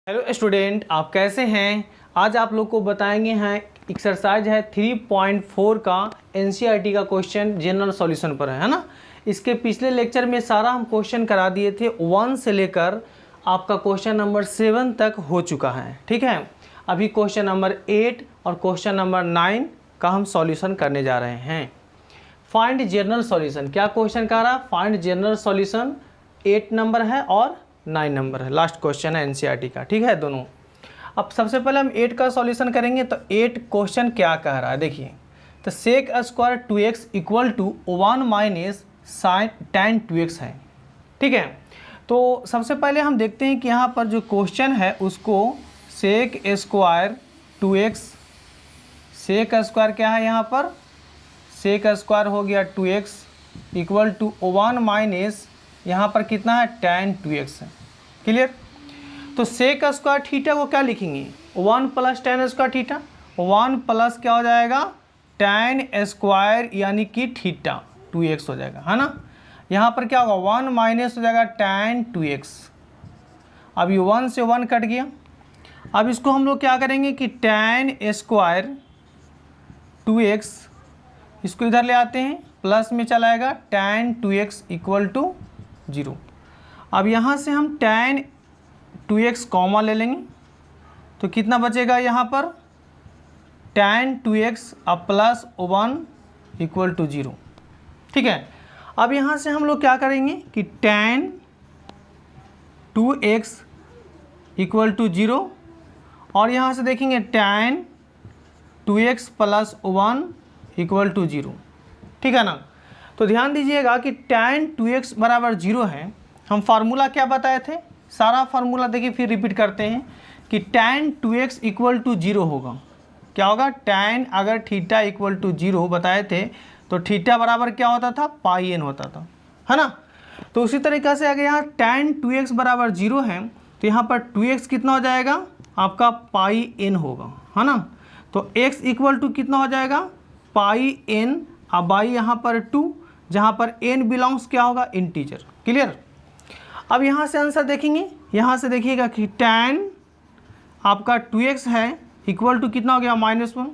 Hello student, आप कैसे हैं। आज आप लोग को बताएंगे हैं एक्सरसाइज है 3.4 का एनसीईआरटी का क्वेश्चन जनरल सॉल्यूशन पर है ना। इसके पिछले लेक्चर में सारा हम क्वेश्चन करा दिए थे 1 से लेकर आपका क्वेश्चन नंबर 7 तक हो चुका है। ठीक है, अभी क्वेश्चन नंबर 8 और क्वेश्चन नंबर 9 का हम सॉल्यूशन करने जा रहे हैं। फाइंड जनरल सॉल्यूशन, क्या क्वेश्चन कह रहा है, फाइंड जनरल सॉल्यूशन 8 नंबर है और 9 नंबर है, लास्ट क्वेश्चन है एनसीईआरटी का। ठीक है दोनों। अब सबसे पहले हम 8 का सॉल्यूशन करेंगे। तो 8 क्वेश्चन क्या कह रहा है देखिए, तो sec square 2x equal to 1 minus sine tan 2x है। ठीक है, तो सबसे पहले हम देखते हैं कि यहाँ पर जो क्वेश्चन है उसको सेक स्क्वायर 2x, सेक स्क्वायर क्या है यहाँ पर, सेक स्क्वायर हो गया 2x इक्वल टू 1 माइनस यहाँ पर कितना है tan 2x है। क्लियर। तो सेक स्क्वायर थीटा को क्या लिखेंगे, 1 plus tan square theta, 1 plus क्या हो जाएगा tan स्क्वायर यानी कि थीटा 2x हो जाएगा, है ना। यहाँ पर क्या होगा 1 माइनस हो जाएगा tan 2x। अब ये 1 से 1 कट गया। अब इसको हम लोग क्या करेंगे कि tan स्क्वायर 2x इसको इधर ले आते हैं, प्लस में चला आएगा tan 2x इक्वल टू 0। अब यहाँ से हम tan 2x कॉमा ले लेंगे तो कितना बचेगा यहाँ पर tan 2x अब प्लस 1 इक्वल टू 0। ठीक है, अब यहाँ से हम लोग क्या करेंगे कि tan 2x इक्वल टू 0 और यहाँ से देखेंगे tan 2x plus 1 equal to 0। ठीक है ना। तो ध्यान दीजिएगा कि tan 2x बराबर 0 है। हम फार्मूला क्या बताए थे, सारा फार्मूला देखिए फिर रिपीट करते हैं कि tan 2x इक्वल टू 0 होगा। क्या होगा, tan अगर थीटा इक्वल टू 0 बताए थे तो थीटा बराबर क्या होता था पाई n होता था, है ना। तो उसी तरीक़े से अगर यहाँ tan 2x बराबर 0 है तो यहाँ पर 2x कितना हो जाएगा आपका पाई n होगा, है ना। तो x इक्वल टू कितना हो जाएगा पाई n, अब बाई यहाँ पर 2 जहाँ पर n बिलोंग्स क्या होगा इंटीजर। क्लियर। अब यहाँ से आंसर देखेंगे, यहाँ से देखिएगा कि tan आपका 2x है इक्वल टू कितना हो गया -1।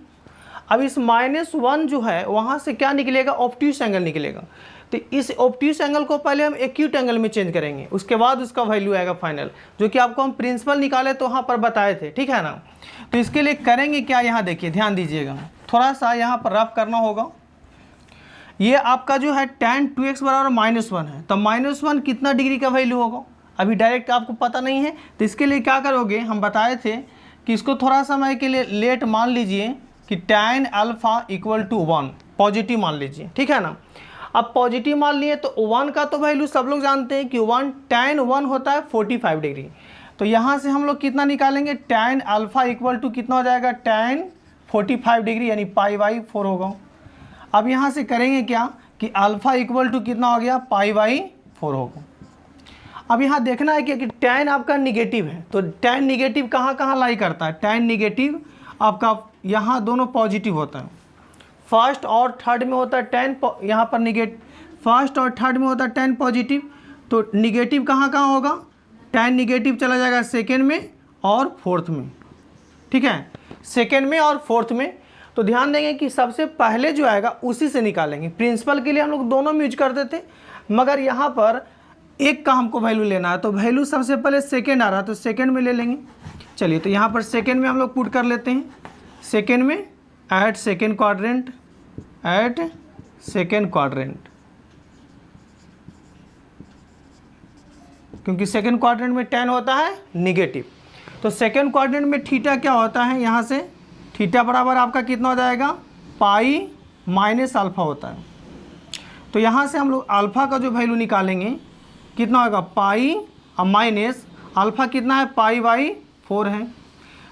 अब इस -1 जो है वहाँ से क्या निकलेगा ऑब्ट्यूस एंगल निकलेगा। तो इस ऑब्ट्यूस एंगल को पहले हम एक्यूट एंगल में चेंज करेंगे, उसके बाद उसका वैल्यू आएगा फाइनल, जो कि आपको हम प्रिंसिपल निकाले तो वहाँ पर बताए थे। ठीक है ना। तो इसके लिए करेंगे क्या, यहाँ देखिए ध्यान दीजिएगा, थोड़ा सा यहाँ पर रफ करना होगा। ये आपका जो है tan 2x बराबर -1 है, तो -1 कितना डिग्री का वैल्यू होगा अभी डायरेक्ट आपको पता नहीं है। तो इसके लिए क्या करोगे, हम बताए थे कि इसको थोड़ा समय के लिए लेट मान लीजिए कि tan alpha equal to 1 positive मान लीजिए। ठीक है ना। अब पॉजिटिव मान लिए तो 1 का तो वैल्यू सब लोग जानते हैं कि 1 tan 1 होता है 45 डिग्री। तो यहाँ से हम लोग कितना निकालेंगे tan अल्फ़ा इक्वल टू कितना हो जाएगा tan 45 डिग्री यानी π/4 होगा। अब यहाँ से करेंगे क्या कि अल्फ़ा इक्वल टू कितना हो गया π/4 होगा। अब यहाँ देखना है कि tan आपका निगेटिव है, तो tan निगेटिव कहाँ कहाँ लाई करता है, tan निगेटिव आपका यहाँ दोनों पॉजिटिव होता है, फर्स्ट और थर्ड में होता है tan, यहाँ पर फर्स्ट और थर्ड में होता है tan पॉजिटिव। तो निगेटिव कहाँ कहाँ होगा, tan निगेटिव चला जाएगा सेकेंड में और फोर्थ में। ठीक है, सेकेंड में और फोर्थ में। तो ध्यान देंगे कि सबसे पहले जो आएगा उसी से निकालेंगे। प्रिंसिपल के लिए हम लोग दोनों में यूज करते थे, मगर यहाँ पर एक का हमको वैल्यू लेना है, तो वैल्यू सबसे पहले सेकेंड आ रहा है तो सेकेंड में ले लेंगे। चलिए, तो यहाँ पर सेकेंड में हम लोग पुट कर लेते हैं, सेकेंड में at second quadrant, at second quadrant, क्योंकि सेकेंड क्वाड्रेंट में tan होता है निगेटिव। तो सेकेंड क्वाड्रेंट में थीटा क्या होता है, यहाँ से थीटा बराबर आपका कितना हो जाएगा पाई माइनस अल्फ़ा होता है। तो यहाँ से हम लोग अल्फ़ा का जो वैल्यू निकालेंगे कितना होगा पाई और माइनस अल्फ़ा कितना है π/4 है।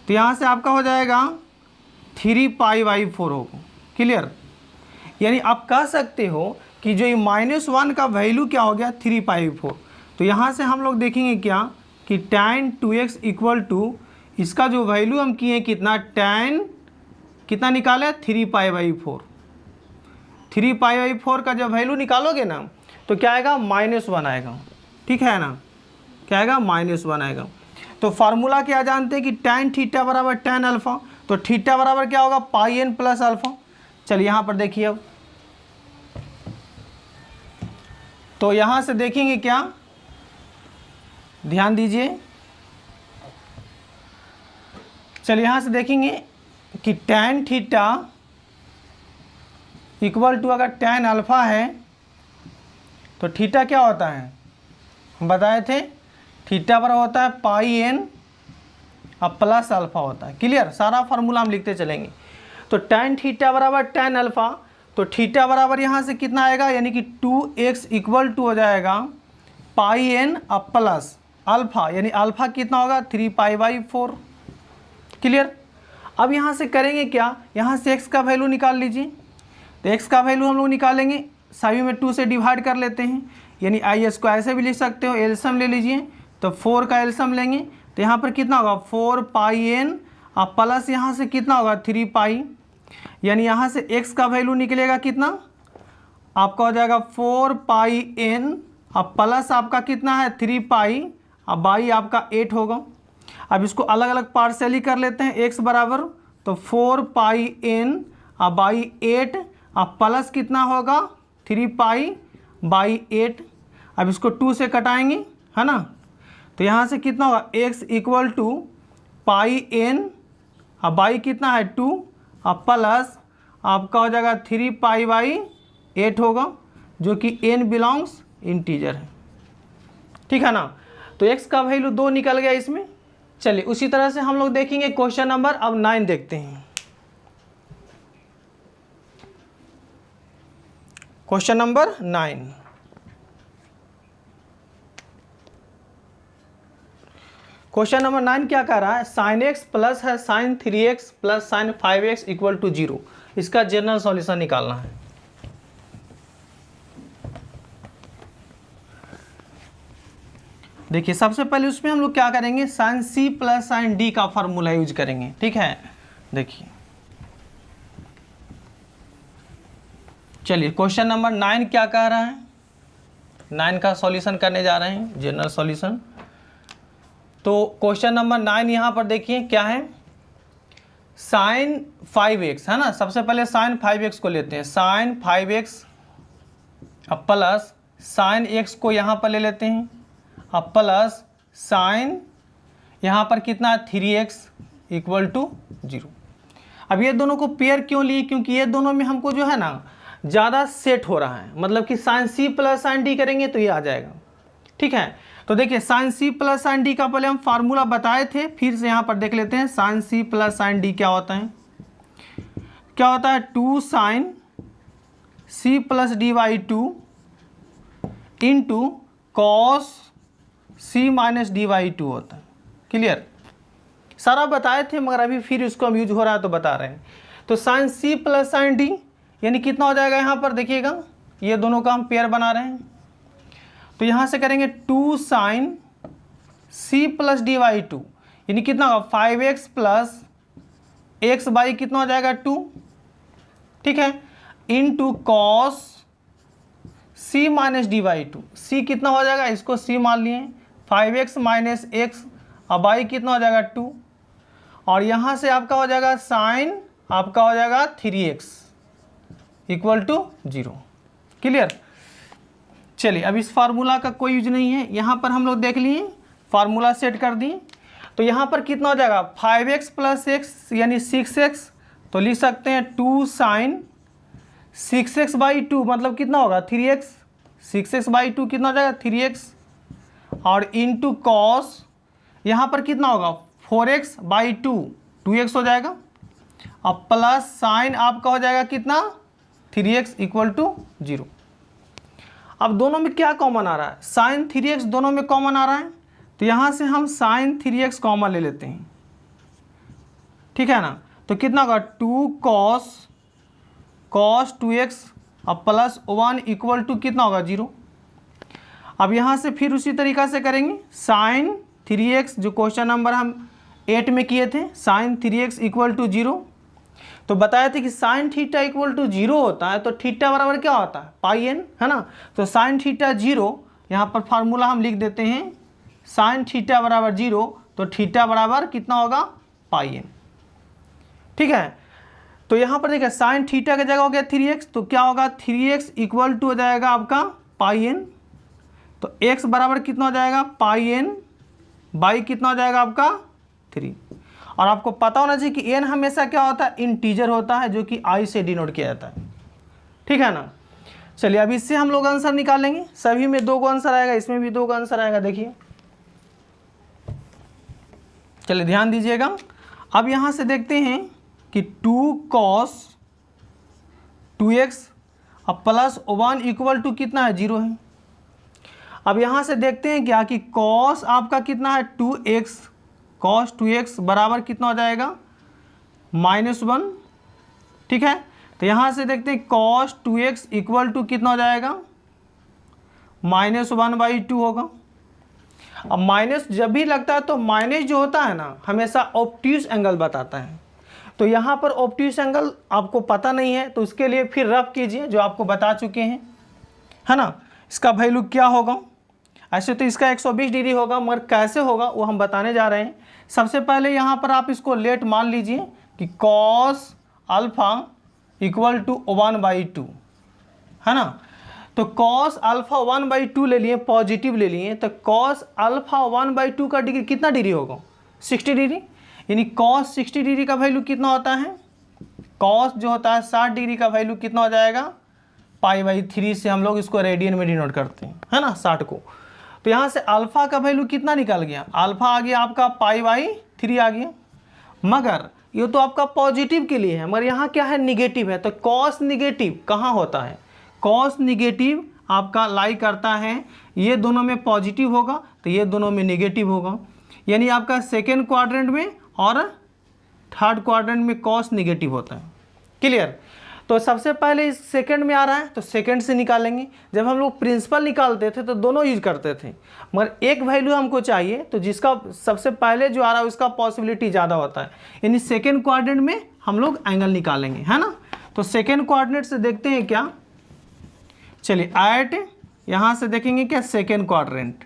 तो यहाँ से आपका हो जाएगा 3π/4 होगा। क्लियर। यानी आप कह सकते हो कि जो ये -1 का वैल्यू क्या हो गया 3π/4। तो यहाँ से हम लोग देखेंगे क्या कि tan 2x इक्वल टू इसका जो वैल्यू हम किए कितना tan कितना निकाले 3π/4। 3π/4 का जब वैल्यू निकालोगे ना तो क्या आएगा -1 आएगा। ठीक है ना, क्या आएगा -1 आएगा। तो फार्मूला क्या जानते हैं कि tan थीटा बराबर tan अल्फा, तो थीटा बराबर क्या होगा पाई एन प्लस अल्फा। चलिए यहाँ पर देखिए अब, तो यहाँ से देखेंगे क्या, ध्यान दीजिए, चलिए यहाँ से देखेंगे कि tan थीटा इक्वल टू अगर tan अल्फा है तो थीटा क्या होता है, हम बताए थे थीटा बराबर होता है पाई एन अब प्लस अल्फा होता है। क्लियर, सारा फार्मूला हम लिखते चलेंगे। तो tan थीटा बराबर tan अल्फा, तो थीटा बराबर यहाँ से कितना आएगा, यानी कि 2x इक्वल टू हो जाएगा पाई एन अब प्लस अल्फा, यानी अल्फा कितना होगा 3π/4। क्लियर। अब यहाँ से करेंगे क्या, यहाँ से x का वैल्यू निकाल लीजिए। तो x का वैल्यू हम लोग निकालेंगे, सभी में 2 से डिवाइड कर लेते हैं, यानी आई एस को ऐसे भी लिख सकते हो, एलसीएम ले लीजिए, तो 4 का एलसीएम लेंगे तो यहाँ पर कितना होगा 4πn अब प्लस यहाँ से कितना होगा 3π, यानी यहाँ से x का वैल्यू निकलेगा कितना, आपका हो जाएगा 4πn अब प्लस आपका कितना है 3π, अब बाई आपका 8 होगा। अब इसको अलग अलग पार्शियली कर लेते हैं, x बराबर तो 4πn अब बाई 8 अब प्लस कितना होगा 3π/8। अब इसको 2 से कटाएंगे है ना, तो यहाँ से कितना होगा x equal to pi n अब बाई कितना है 2 अब प्लस आपका हो जाएगा 3π/8 होगा, जो कि n बिलोंग्स इंटीजर है। ठीक है ना, तो x का वैल्यू 2 निकल गया इसमें। चलिए उसी तरह से हम लोग देखेंगे क्वेश्चन नंबर अब 9 देखते हैं। क्वेश्चन नंबर 9, क्वेश्चन नंबर 9 क्या कह रहा है, साइन x प्लस है sine 3x plus sine 5x equal to 0, इसका जनरल सॉल्यूशन निकालना है। देखिए सबसे पहले उसमें हम लोग क्या करेंगे, sine c plus sine d का फार्मूला यूज करेंगे। ठीक है, देखिए चलिए क्वेश्चन नंबर 9 क्या कह रहा है, 9 का सॉल्यूशन करने जा रहे हैं, जनरल सॉल्यूशन। तो क्वेश्चन नंबर 9 यहाँ पर देखिए क्या है, साइन 5x है ना, सबसे पहले साइन 5x को लेते हैं, साइन 5x अब प्लस साइन x को यहाँ पर ले लेते हैं अब प्लस साइन यहाँ पर कितना 3x इक्वल टू 0। अब ये दोनों को पेयर क्यों लिए, क्योंकि ये दोनों में हमको जो है ना ज़्यादा सेट हो रहा है, मतलब कि sine c plus sine d करेंगे तो ये आ जाएगा। ठीक है, तो देखिए sine c plus sine d का पहले हम फार्मूला बताए थे, फिर से यहाँ पर देख लेते हैं sine c plus sine d क्या होता है, क्या होता है 2 sine c plus d/2 into cos c minus d/2 होता है। क्लियर, सारा बताए थे मगर अभी फिर इसको हम यूज हो रहा है तो बता रहे हैं। तो sine c plus sine d यानी कितना हो जाएगा, यहाँ पर देखिएगा ये दोनों का हम पेयर बना रहे हैं, तो यहाँ से करेंगे 2 साइन c प्लस d/2 यानी कितना होगा 5x प्लस x बाई कितना हो जाएगा 2। ठीक है, into cos c minus d/2, c कितना हो जाएगा, इसको c मान लिए 5x माइनस x अब बाई कितना हो जाएगा 2, और यहाँ से आपका हो जाएगा साइन आपका हो जाएगा 3x इक्वल टू 0। क्लियर, चलिए अब इस फार्मूला का कोई यूज नहीं है, यहाँ पर हम लोग देख लिए फार्मूला सेट कर दिए, तो यहाँ पर कितना हो जाएगा 5x प्लस x यानी 6x, तो लिख सकते हैं 2 साइन 6x/2 मतलब कितना होगा 3x, 6x/2 कितना हो जाएगा 3x, और इंटू कॉस यहाँ पर कितना होगा 4x/2 2x हो जाएगा, अब प्लस साइन आपका हो जाएगा कितना 3x इक्वल टू 0। अब दोनों में क्या कॉमन आ रहा है, साइन 3x दोनों में कॉमन आ रहा है, तो यहाँ से हम साइन 3x कॉमन ले लेते हैं। ठीक है ना, तो कितना होगा 2 कॉस 2x अब प्लस 1 इक्वल टू कितना होगा 0। अब यहाँ से फिर उसी तरीक़ा से करेंगे, साइन 3x जो क्वेश्चन नंबर हम 8 में किए थे, साइन 3x इक्वल टू 0, तो बताए थे कि साइन थीटा इक्वल टू 0 होता है, तो थीटा बराबर क्या होता है पाई एन है ना, तो साइन थीटा 0 यहाँ पर फार्मूला हम लिख देते हैं, साइन थीटा बराबर 0, तो थीटा बराबर कितना होगा पाई एन। ठीक है, तो यहाँ पर देखिए साइन थीटा की जगह हो गया 3x, तो क्या होगा 3x इक्वल टू हो जाएगा आपका पाई एन। तो x बराबर कितना हो जाएगा पाई एन बाई कितना हो जाएगा आपका 3। और आपको पता होना चाहिए कि n हमेशा क्या होता है इंटीजर होता है, जो कि i से डिनोट किया जाता है। ठीक है ना। चलिए अब इससे हम लोग आंसर निकालेंगे। सभी में 2 का आंसर आएगा, इसमें भी 2 का आंसर आएगा। देखिए चलिए ध्यान दीजिएगा। अब यहाँ से देखते हैं कि 2 cos 2x अब प्लस 1 इक्वल टू कितना है 0 है। अब यहाँ से देखते हैं क्या कि cos आपका कितना है 2x, cos 2x बराबर कितना हो जाएगा -1। ठीक है, तो यहाँ से देखते हैं cos 2x इक्वल टू कितना हो जाएगा -1/2 होगा। अब माइनस जब भी लगता है तो माइनस जो होता है ना हमेशा ऑब्ट्यूस एंगल बताता है। तो यहाँ पर ऑब्ट्यूस एंगल आपको पता नहीं है, तो उसके लिए फिर रफ कीजिए जो आपको बता चुके हैं, है ना। इसका वैल्यू क्या होगा, ऐसे तो इसका 120 डिग्री होगा, मगर कैसे होगा वो हम बताने जा रहे हैं। सबसे पहले यहाँ पर आप इसको लेट मान लीजिए कि cos अल्फ़ा इक्वल टू 1/2, है ना। तो cos अल्फ़ा 1/2 ले लिए, पॉजिटिव ले लिए, तो cos अल्फ़ा 1/2 का डिग्री कितना डिग्री होगा 60 डिग्री, यानी cos 60 डिग्री का वैल्यू कितना होता है, cos जो होता है 60 डिग्री का वैल्यू कितना हो जाएगा π/3 से हम लोग इसको रेडियन में डिनोट करते हैं, है ना 60 को। तो यहाँ से अल्फ़ा का वैल्यू कितना निकल गया, अल्फ़ा आ गया आपका π/3 आ गया। मगर ये तो आपका पॉजिटिव के लिए है, मगर यहाँ क्या है निगेटिव है। तो cos निगेटिव कहाँ होता है, cos निगेटिव आपका लाई करता है, ये दोनों में पॉजिटिव होगा तो ये दोनों में निगेटिव होगा, यानी आपका सेकेंड क्वाड्रेंट में और थर्ड क्वाड्रेंट में cos निगेटिव होता है। क्लियर। तो सबसे पहले इस सेकंड में आ रहा है तो सेकंड से निकालेंगे। जब हम लोग प्रिंसिपल निकालते थे तो दोनों यूज करते थे, मगर एक वैल्यू हमको चाहिए तो जिसका सबसे पहले जो आ रहा है उसका पॉसिबिलिटी ज़्यादा होता है, यानी सेकंड क्वाड्रेंट में हम लोग एंगल निकालेंगे, है ना। तो सेकंड क्वाड्रेंट से देखते हैं क्या, चलिए ऐट यहाँ से देखेंगे क्या सेकंड क्वाड्रेंट,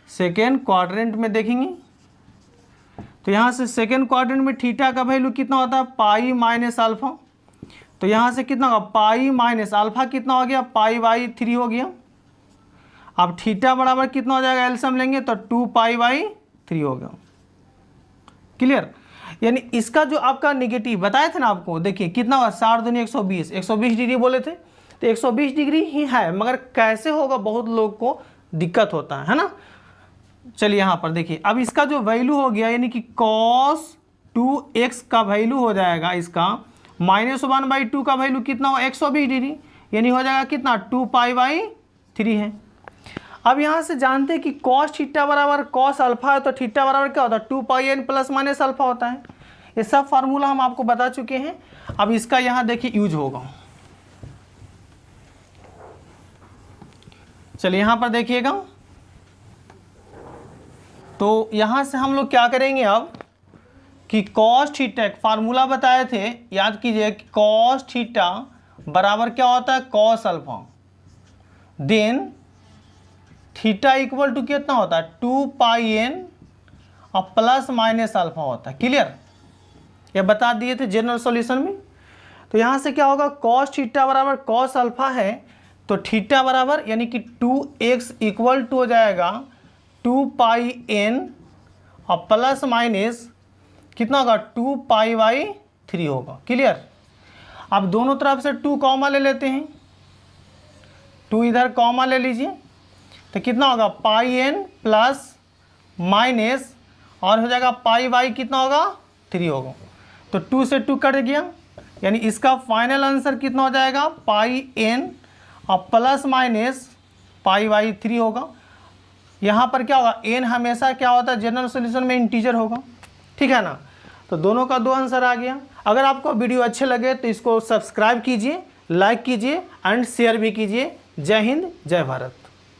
सेकंड क्वाड्रेंट में देखेंगे तो यहाँ से सेकंड क्वाड्रेंट में थीटा का वैल्यू कितना होता है π-α। तो यहाँ से कितना होगा π-α कितना हो गया π/3 हो गया। अब थीटा बराबर कितना हो जाएगा एलसीएम लेंगे तो 2π/3 हो गया। क्लियर। यानी इसका जो आपका निगेटिव बताए थे ना आपको, देखिए कितना होगा 60 दूनी 120, 120 डिग्री बोले थे, तो 120 डिग्री ही है, मगर कैसे होगा बहुत लोग को दिक्कत होता है ना। चलिए यहाँ पर देखिए अब इसका जो वैल्यू हो गया, यानी कि cos 2x का वैल्यू हो जाएगा इसका -1/2 का वैल्यू कितना हो 120 डिग्री, यानी हो जाएगा कितना 2π/3 है। अब यहाँ से जानते हैं कि cos थीटा बराबर cos अल्फा है, तो थीटा बराबर क्या होता है 2πn प्लस माइनस अल्फा होता है। ये सब फार्मूला हम आपको बता चुके हैं। अब इसका यहाँ देखिए यूज होगा। चलिए यहाँ पर देखिएगा, तो यहाँ से हम लोग क्या करेंगे अब कि cos थीटा एक फार्मूला बताए थे, याद कीजिए कि cos थीटा बराबर क्या होता है cos alpha, then theta equal to कितना होता है 2πn और प्लस माइनस अल्फा होता है। क्लियर, ये बता दिए थे जनरल सॉल्यूशन में। तो यहाँ से क्या होगा cos थीटा बराबर cos अल्फा है, तो थीटा बराबर यानी कि 2x इक्वल टू हो जाएगा 2πn और प्लस माइनस कितना होगा 2π/3 होगा। क्लियर। अब दोनों तरफ से 2 कॉमा ले लेते हैं, 2 इधर कॉमा ले लीजिए, तो कितना होगा πn प्लस माइनस और हो जाएगा π/, कितना होगा 3 होगा। तो 2 से 2 कट गया, यानी इसका फाइनल आंसर कितना हो जाएगा πn और प्लस माइनस π/3 होगा। यहाँ पर क्या होगा n हमेशा क्या होता है जनरल सॉल्यूशन में इंटीजर होगा, ठीक है ना। तो दोनों का 2 आंसर आ गया। अगर आपको वीडियो अच्छे लगे तो इसको सब्सक्राइब कीजिए, लाइक कीजिए एंड शेयर भी कीजिए। जय हिंद, जय भारत।